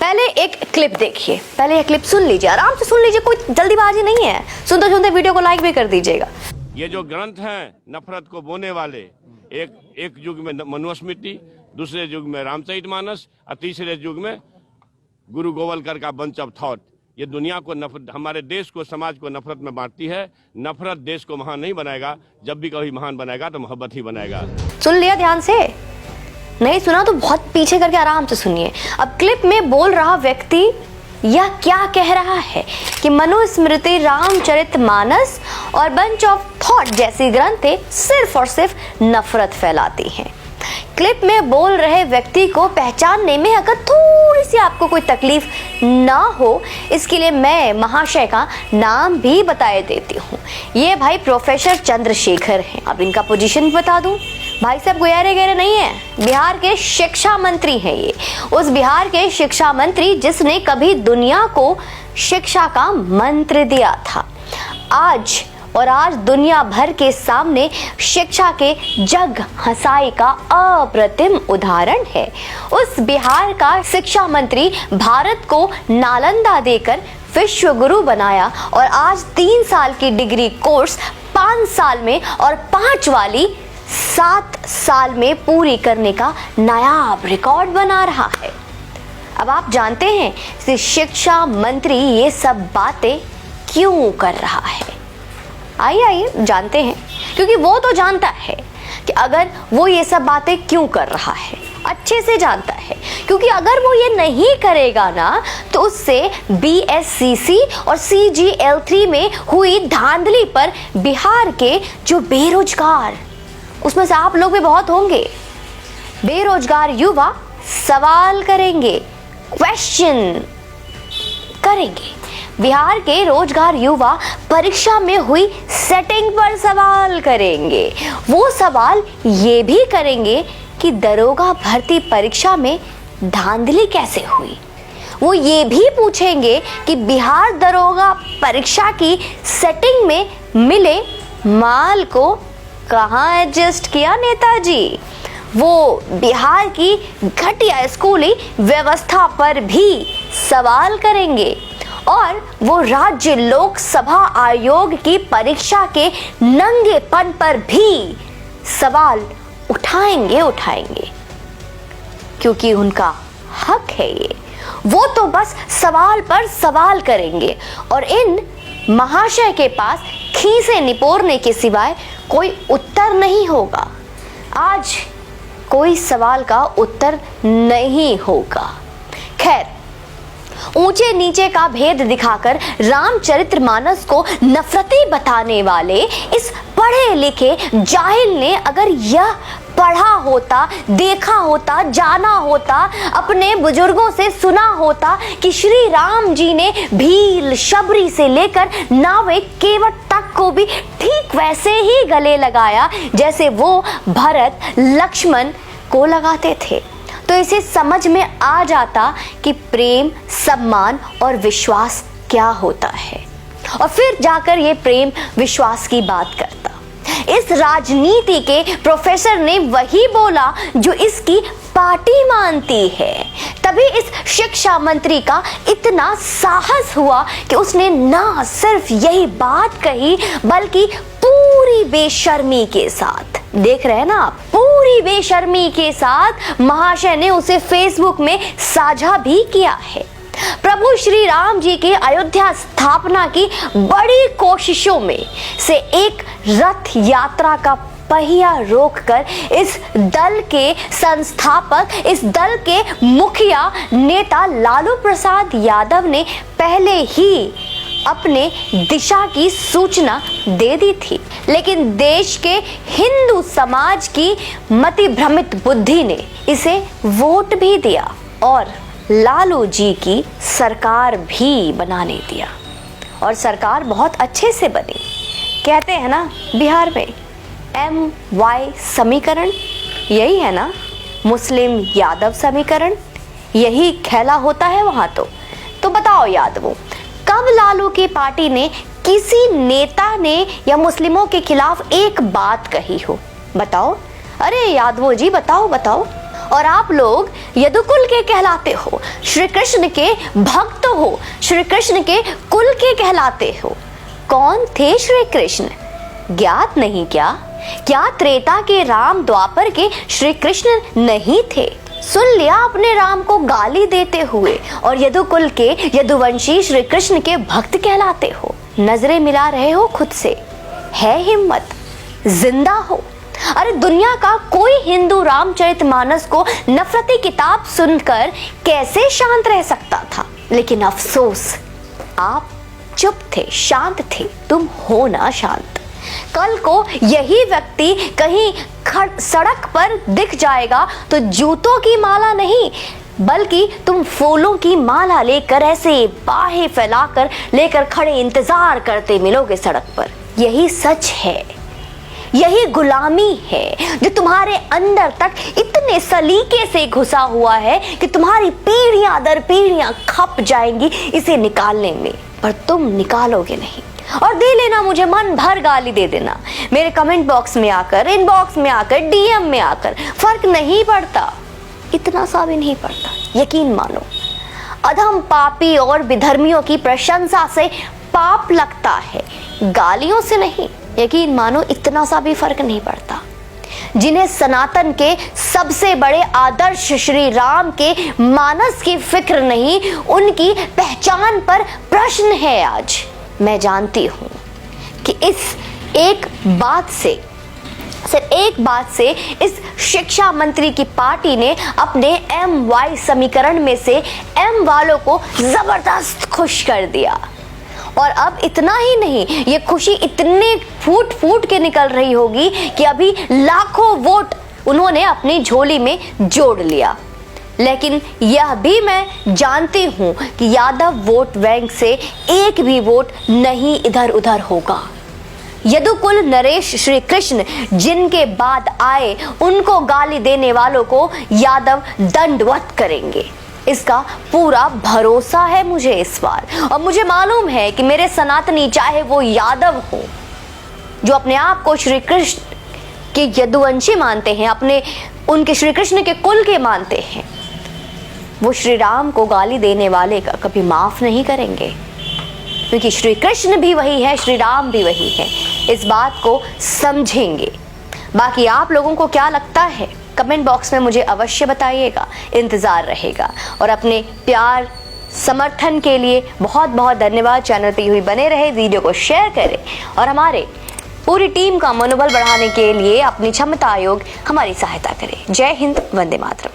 पहले एक क्लिप देखिए, पहले एक क्लिप सुन लीजिए, आराम से सुन लीजिए, कोई जल्दीबाजी नहीं है। सुनते सुनते वीडियो को लाइक भी कर दीजिएगा। ये जो ग्रंथ हैं नफरत को बोने वाले, एक युग में मनुस्मृति, दूसरे युग में रामचरितमानस और तीसरे युग में गुरु गोवलकर का बंच ऑफ थॉट, ये दुनिया को नफरत, हमारे देश को, समाज को नफरत में बांटती है। नफरत देश को महान नहीं बनाएगा, जब भी कभी महान बनाएगा तो मोहब्बत ही बनाएगा। सुन लिया ध्यान से? नहीं सुना तो बहुत पीछे करके आराम से सुनिए। अब क्लिप में बोल रहा व्यक्ति यह क्या कह रहा है कि मनुस्मृति, रामचरितमानस और बंच ऑफ थॉट जैसी ग्रंथें सिर्फ और सिर्फ नफरत फैलाती हैं। क्लिप में बोल रहे व्यक्ति को पहचानने में अगर थोड़ी सी आपको कोई तकलीफ ना हो, इसके लिए मैं महाशय का नाम भी बताए देती हूँ। ये भाई प्रोफेसर चंद्रशेखर हैं। अब इनका पोजीशन बता दूं, भाई साहब गुयारे गहरे नहीं है, बिहार के शिक्षा मंत्री हैं ये। उस बिहार के शिक्षा मंत्री जिसने कभी दुनिया को शिक्षा का मंत्र दिया था। आज दुनिया भर के सामने शिक्षा के जग हंसाई का अप्रतिम उदाहरण है। उस बिहार का शिक्षा मंत्री भारत को नालंदा देकर विश्व गुरु बनाया और आज 3 साल की डिग्री कोर्स 5 साल में और 5 वाली 7 साल में पूरी करने का नायाब रिकॉर्ड बना रहा है। अब आप जानते हैं कि शिक्षा मंत्री ये सब बातें क्यों कर रहा है? आइए जानते हैं, क्योंकि वो तो जानता है कि अगर वो ये सब बातें क्यों कर रहा है, अच्छे से जानता है। क्योंकि अगर वो ये नहीं करेगा ना तो उससे BSCC और CGL3 में हुई धांधली पर बिहार के जो बेरोजगार, उसमें से आप लोग भी बहुत होंगे, बेरोजगार युवा सवाल करेंगे, क्वेश्चन करेंगे। बिहार के रोजगार युवा परीक्षा में हुई सेटिंग पर सवाल करेंगे। वो सवाल ये भी करेंगे कि दरोगा भर्ती परीक्षा में धांधली कैसे हुई। वो ये भी पूछेंगे कि बिहार दरोगा परीक्षा की सेटिंग में मिले माल को कहाँ एडजस्ट किया नेताजी। वो बिहार की घटिया स्कूली व्यवस्था पर भी सवाल करेंगे और वो राज्य लोकसभा आयोग की परीक्षा के नंगेपन पर भी सवाल उठाएंगे, क्योंकि उनका हक है ये। वो तो बस सवाल पर सवाल करेंगे और इन महाशय के पास खीसे निपोरने के सिवाय कोई उत्तर नहीं होगा। आज कोई सवाल का उत्तर नहीं होगा। खैर, ऊंचे नीचे का भेद दिखाकर रामचरितमानस को नफरती बताने वाले इस पढ़े लिखे जाहिल ने अगर यह पढ़ा होता, देखा होता, जाना होता, अपने बुजुर्गों से सुना होता कि श्री राम जी ने भील, शबरी से लेकर नावे केवट तक को भी ठीक वैसे ही गले लगाया जैसे वो भरत, लक्ष्मण को लगाते थे, तो इसे समझ में आ जाता कि प्रेम, सम्मान और विश्वास क्या होता है, और फिर जाकर ये प्रेम विश्वास की बात करता। इस राजनीति के प्रोफेसर ने वही बोला जो इसकी पार्टी मानती है। तभी इस शिक्षा मंत्री का इतना साहस हुआ कि उसने ना सिर्फ यही बात कही बल्कि पूरी बेशर्मी के साथ, देख रहे हैं ना आप, पूरी बेशर्मी के साथ महाशय ने उसे फेसबुक में साझा भी किया है। प्रभु श्री राम जी की अयोध्या स्थापना की बड़ी कोशिशों में से एक रथ यात्रा का पहिया रोककर इस दल के संस्थापक, इस दल के मुखिया नेता लालू प्रसाद यादव ने पहले ही अपने दिशा की सूचना दे दी थी, लेकिन देश के हिंदू समाज की मति भ्रमित बुद्धि ने इसे वोट भी दिया और लालू जी की सरकार भी बनाने दिया, और सरकार बहुत अच्छे से बनी। कहते हैं ना बिहार में MY समीकरण, यही है ना, मुस्लिम यादव समीकरण, यही खेला होता है वहां। तो बताओ यादवों, कब लालू की पार्टी ने किसी नेता ने या मुस्लिमों के खिलाफ एक बात कही हो? बताओ, अरे यादवों जी बताओ। और आप लोग यदुकुल के कहलाते हो, श्री कृष्ण के भक्त हो, श्री कृष्ण के कुल के कहलाते हो। कौन थे श्री कृष्ण? ज्ञात नहीं क्या? क्या त्रेता के राम द्वापर के श्री कृष्ण नहीं थे? सुन लिया अपने राम को गाली देते हुए और यदुकुल के यदुवंशी श्री कृष्ण के भक्त कहलाते हो। नजरें मिला रहे हो खुद से, है हिम्मत, जिंदा हो। अरे दुनिया का कोई हिंदू रामचरितमानस को नफरती किताब सुनकर कैसे शांत रह सकता था? लेकिन अफसोस, आप चुप थे, शांत थे। तुम हो ना शांत। कल को यही व्यक्ति कहीं सड़क पर दिख जाएगा तो जूतों की माला नहीं बल्कि तुम फूलों की माला लेकर ऐसे बाहें फैलाकर लेकर खड़े इंतजार करते मिलोगे सड़क पर। यही सच है, यही गुलामी है जो तुम्हारे अंदर तक इतने सलीके से घुसा हुआ है कि तुम्हारी पीढ़ियां दर पीढ़ियां खप जाएंगी इसे निकालने में, पर तुम निकालोगे नहीं। और दे लेना मुझे मन भर गाली दे देना, मेरे कमेंट बॉक्स में आकर, इनबॉक्स में आकर, डीएम में आकर, फर्क नहीं पड़ता, इतना सा भी नहीं पड़ता। यकीन मानो, अधम पापी और विधर्मियों की प्रशंसा से पाप लगता है, गालियों से नहीं। यकीन मानो, इतना सा भी फर्क नहीं पड़ता। जिन्हें सनातन के सबसे बड़े आदर्श श्री राम के मानस की फिक्र नहीं, उनकी पहचान पर प्रश्न है आज। मैं जानती हूं कि इस एक बात से, सिर्फ एक बात से इस शिक्षा मंत्री की पार्टी ने अपने MY समीकरण में से M वालों को जबरदस्त खुश कर दिया। और अब इतना ही नहीं, ये खुशी इतने फूट फूट के निकल रही होगी कि अभी लाखों वोट उन्होंने अपनी झोली में जोड़ लिया। लेकिन यह भी मैं जानती हूं कि यादव वोट बैंक से एक भी वोट नहीं इधर उधर होगा। यदुकुल नरेश श्री कृष्ण जिनके बाद आए, उनको गाली देने वालों को यादव दंडवत करेंगे, इसका पूरा भरोसा है मुझे इस बार। और मुझे मालूम है कि मेरे सनातनी, चाहे वो यादव हो जो अपने आप को श्री कृष्ण के यदुवंशी मानते हैं, अपने उनके श्री कृष्ण के कुल के मानते हैं, वो श्री राम को गाली देने वाले का कभी माफ नहीं करेंगे, क्योंकि श्री कृष्ण भी वही है, श्री राम भी वही है। इस बात को समझेंगे। बाकी आप लोगों को क्या लगता है, कमेंट बॉक्स में मुझे अवश्य बताइएगा, इंतजार रहेगा। और अपने प्यार समर्थन के लिए बहुत बहुत धन्यवाद। चैनल पे हुई बने रहे, वीडियो को शेयर करें और हमारे पूरी टीम का मनोबल बढ़ाने के लिए अपनी क्षमता आयोग हमारी सहायता करें। जय हिंद, वंदे मातरम।